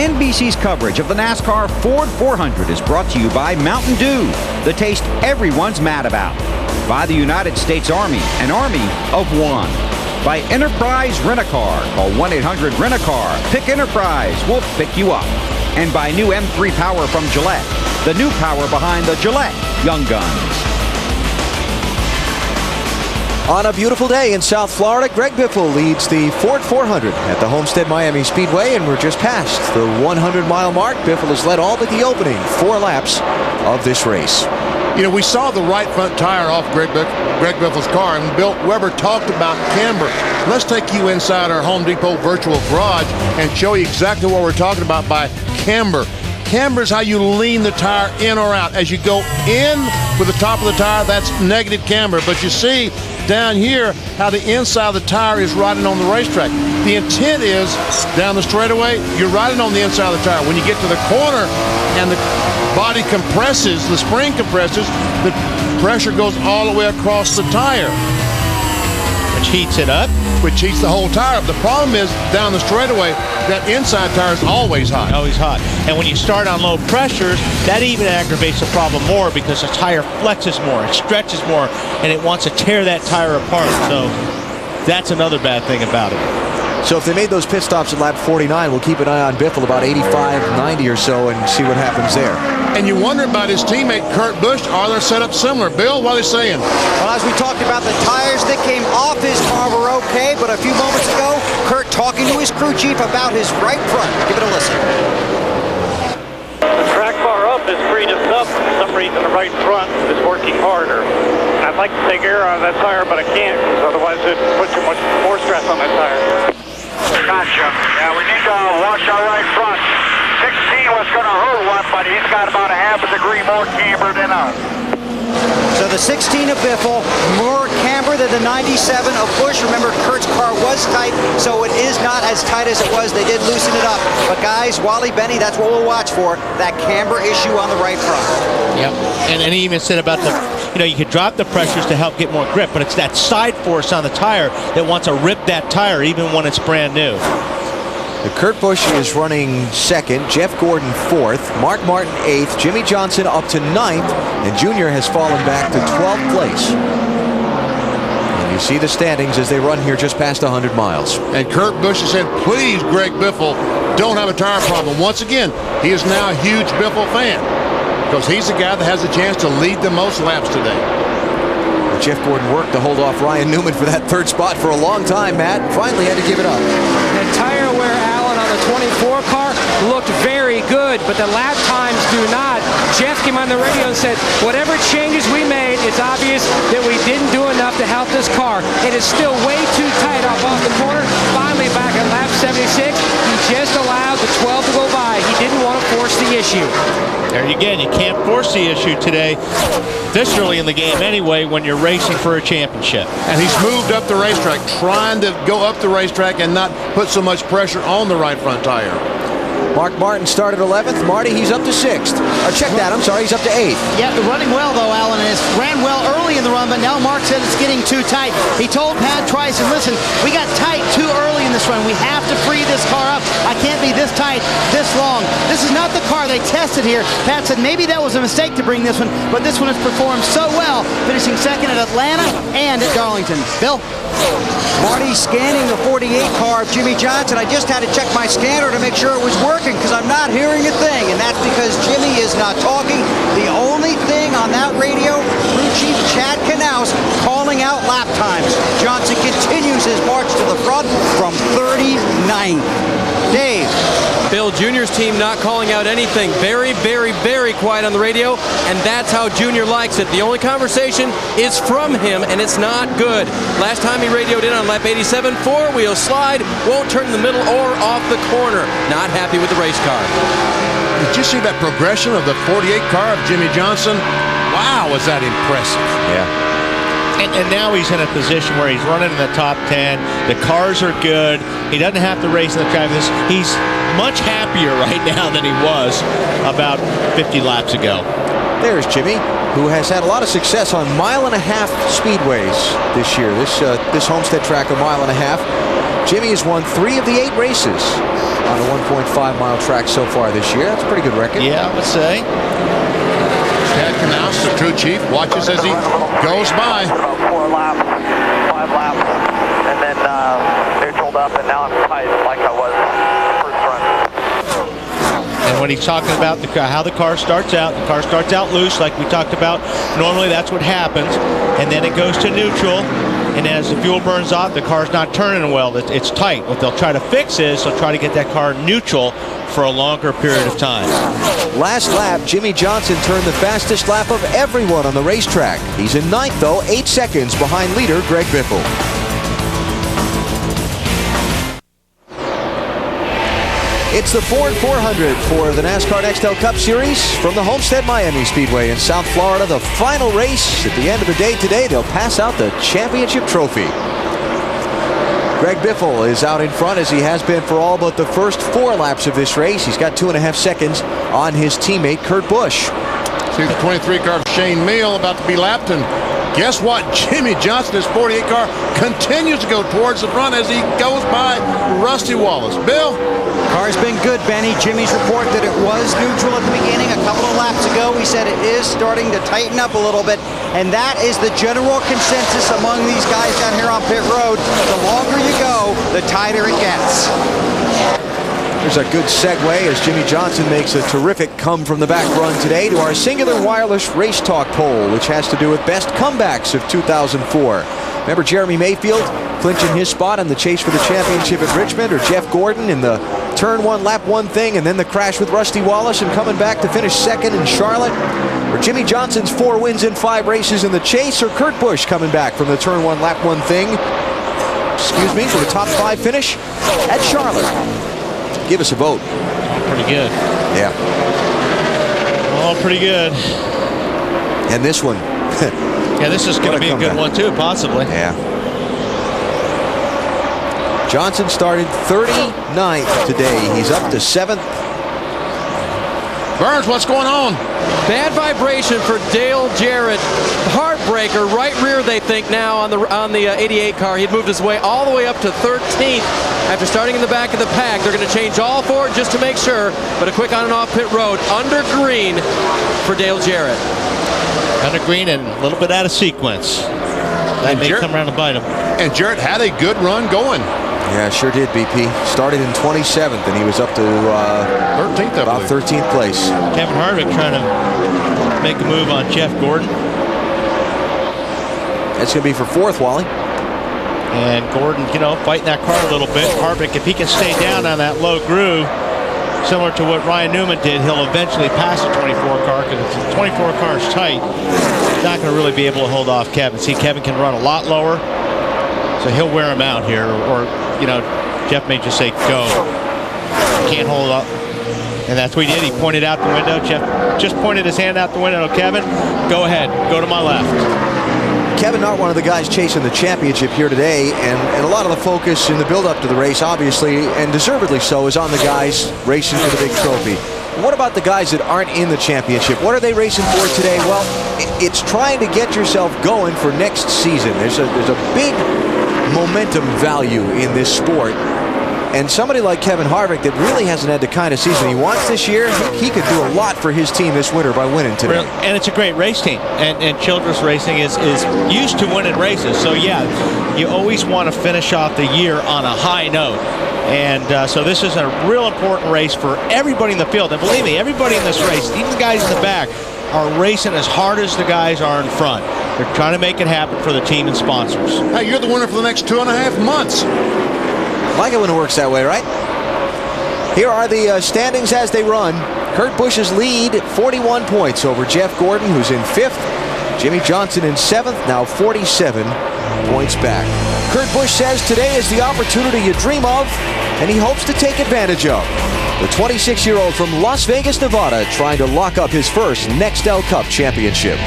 NBC's coverage of the NASCAR Ford 400 is brought to you by Mountain Dew, the taste everyone's mad about. By the United States Army, an army of one. By Enterprise Rent-A-Car. Call 1-800-RENT-A-CAR. Pick Enterprise. We'll pick you up. And by new M3 Power from Gillette. The new power behind the Gillette Young Guns. On a beautiful day in South Florida, Greg Biffle leads the Ford 400 at the Homestead-Miami Speedway, and we're just past the 100-mile mark. Biffle has led all but the opening 4 laps of this race. You know, we saw the right front tire off Greg Biffle's car, and Bill Weber talked about camber. Let's take you inside our Home Depot virtual garage and show you exactly what we're talking about by camber. Camber is how you lean the tire in or out. As you go in with the top of the tire, that's negative camber. But you see down here how the inside of the tire is riding on the racetrack. The intent is down the straightaway, you're riding on the inside of the tire. When you get to the corner and the body compresses, the spring compresses, the pressure goes all the way across the tire. Which heats it up. Which heats the whole tire up. The problem is down the straightaway, that inside tire is always hot. Always hot. And when you start on low pressures, that even aggravates the problem more because the tire flexes more, it stretches more, and it wants to tear that tire apart. So that's another bad thing about it. So if they made those pit stops at lap 49, we'll keep an eye on Biffle about 85, 90 or so and see what happens there. And you wonder about his teammate Kurt Busch. Are their setups similar? Bill, what are they saying? Well, as we talked about, the tires that came off his car were okay, but a few moments ago, Kurt talking to his crew chief about his right front. Give it a listen. The track bar up is freed us up. For some reason, the right front is working harder. I'd like to take air out of that tire, but I can't, because otherwise it puts too much more stress on that tire. Gotcha. Yeah, we need to wash our right front. 16 was going to hurt one, but he's got about a half a degree more camber than us. So the 16 of Biffle, more camber than the 97 of Busch. Remember, Kurt's car was tight, so it is not as tight as it was. They did loosen it up. But guys, Wally Benny, that's what we'll watch for, that camber issue on the right front. Yep. And he even said about the, you could drop the pressures to help get more grip, but it's that side force on the tire that wants to rip that tire even when it's brand new. Kurt Busch is running second, Jeff Gordon fourth, Mark Martin eighth, Jimmy Johnson up to ninth, and Junior has fallen back to 12th place. And you see the standings as they run here just past 100 miles. And Kurt Busch has said, please, Greg Biffle, don't have a tire problem. Once again, he is now a huge Biffle fan because he's the guy that has a chance to lead the most laps today. Jeff Gordon worked to hold off Ryan Newman for that third spot for a long time, Matt. Finally had to give it up. The tire wear, Allen, on the 24 car looked very good, but the lap times do not. Jeff came on the radio and said, whatever changes we made, it's obvious that we didn't do enough to help this car. It is still way too tight off the corner. Finally, back at lap 76, he just allowed the 12 to go by. He didn't want to force the issue. There again, you can't force the issue today, this early in the game anyway, when you're racing for a championship. And he's moved up the racetrack, trying to go up the racetrack and not put so much pressure on the right front tire. Mark Martin started 11th. Marty, he's up to 6th. Check that, I'm sorry, he's up to 8th. Yeah, running well, though, Alan. And ran well early in the run, but now Mark said it's getting too tight. He told Pat Trice, and listen, we got tight too early in this run. We have to free this car up. I can't be this tight, this long. This is not the car they tested here. Pat said maybe that was a mistake to bring this one, but this one has performed so well, finishing second at Atlanta and at Darlington. Bill? Marty scanning the 48 car of Jimmy Johnson. I just had to check my scanner to make sure it was working because I'm not hearing a thing, and that's because Jimmy is not talking. The only thing on that radio, crew chief Chad Knaus calling out lap times. Johnson continues his march to the front from 39th. Dave. Bill, Junior's team not calling out anything. Very, very, very quiet on the radio, and that's how Junior likes it. The only conversation is from him, and it's not good. Last time he radioed in on lap 87, four-wheel slide, won't turn in the middle or off the corner. Not happy with the race car. Did you see that progression of the 48 car of Jimmy Johnson? Wow, was that impressive. Yeah. And now he's in a position where he's running in the top 10. The cars are good. He doesn't have to race in the driving this. He's much happier right now than he was about 50 laps ago. There's Jimmy, who has had a lot of success on mile-and-a-half speedways this year. This Homestead track, a mile and a half. Jimmy has won 3 of the 8 races on a 1.5-mile track so far this year. That's a pretty good record. Yeah, I would say. Chad Knaus, the crew chief, watches as he goes by. About 4 laps, 5 laps, and then neutraled up, and now I'm tight like I was first run. And when he's talking about how the car starts out, the car starts out loose like we talked about. Normally that's what happens. And then it goes to neutral. And as the fuel burns off, the car's not turning well. It's tight. What they'll try to fix is they'll try to get that car neutral for a longer period of time. Last lap, Jimmie Johnson turned the fastest lap of everyone on the racetrack. He's in 9th, though, 8 seconds behind leader Greg Biffle. It's the Ford 400 for the NASCAR Nextel Cup Series from the Homestead-Miami Speedway in South Florida. The final race at the end of the day today. They'll pass out the championship trophy. Greg Biffle is out in front, as he has been for all but the first 4 laps of this race. He's got 2.5 seconds on his teammate Kurt Busch. See the 23 car of Shane Meal about to be lapped, and guess what? Jimmie Johnson, his 48 car, continues to go towards the front as he goes by Rusty Wallace. Bill? Car's been good, Benny. Jimmy's report that it was neutral at the beginning. A couple of laps ago, he said it is starting to tighten up a little bit, and that is the general consensus among these guys down here on pit road. The longer you go, the tighter it gets. There's a good segue as Jimmie Johnson makes a terrific come from the back run today to our Singular Wireless Race Talk poll, which has to do with best comebacks of 2004. Remember Jeremy Mayfield clinching his spot in the chase for the championship at Richmond, or Jeff Gordon in the turn 1, lap 1 thing, and then the crash with Rusty Wallace and coming back to finish 2nd in Charlotte? Or Jimmie Johnson's 4 wins in 5 races in the chase, or Kurt Busch coming back from the turn 1, lap 1 thing, for the top 5 finish at Charlotte? Give us a vote. Pretty good. Yeah. All pretty good. And this one. Yeah, this is going to be a good one too, possibly. Yeah. Johnson started 39th today. He's up to 7th. Burns, what's going on? Bad vibration for Dale Jarrett. Heartbreaker, right rear, they think now on the 88 car. He'd moved his way all the way up to 13th after starting in the back of the pack. They're going to change all 4 just to make sure, but a quick on and off pit road under green for Dale Jarrett. Under green and a little bit out of sequence. That may come around to bite him. And Jarrett had a good run going. Yeah, sure did, BP. Started in 27th, and he was up to 13th, about 13th place. Kevin Harvick trying to make a move on Jeff Gordon. That's going to be for 4th, Wally. And Gordon, fighting that car a little bit. Harvick, if he can stay down on that low groove, similar to what Ryan Newman did, he'll eventually pass the 24 car, because if the 24 car is tight, he's not going to really be able to hold off Kevin. See, Kevin can run a lot lower, so he'll wear him out here, or Jeff may just say, go. Can't hold up. And that's what he did. He pointed out the window. Jeff just pointed his hand out the window. Kevin, go ahead. Go to my left. Kevin, not one of the guys chasing the championship here today, and a lot of the focus in the build-up to the race, obviously, and deservedly so, is on the guys racing for the big trophy. What about the guys that aren't in the championship? What are they racing for today? Well, it's trying to get yourself going for next season. There's a big momentum value in this sport. And somebody like Kevin Harvick that really hasn't had the kind of season he wants this year, he could do a lot for his team this winter by winning today. And it's a great race team. And Childress Racing is used to winning races. So, yeah, you always want to finish off the year on a high note. And so this is a real important race for everybody in the field. And believe me, everybody in this race, even the guys in the back, are racing as hard as the guys are in front. They're trying to make it happen for the team and sponsors. Hey, you're the winner for the next 2.5 months. Like it when it works that way, right? Here are the standings as they run. Kurt Busch's lead, 41 points over Jeff Gordon, who's in 5th. Jimmie Johnson in 7th, now 47 points back. Kurt Busch says today is the opportunity you dream of, and he hopes to take advantage of. The 26-year-old from Las Vegas, Nevada, trying to lock up his first Nextel Cup championship.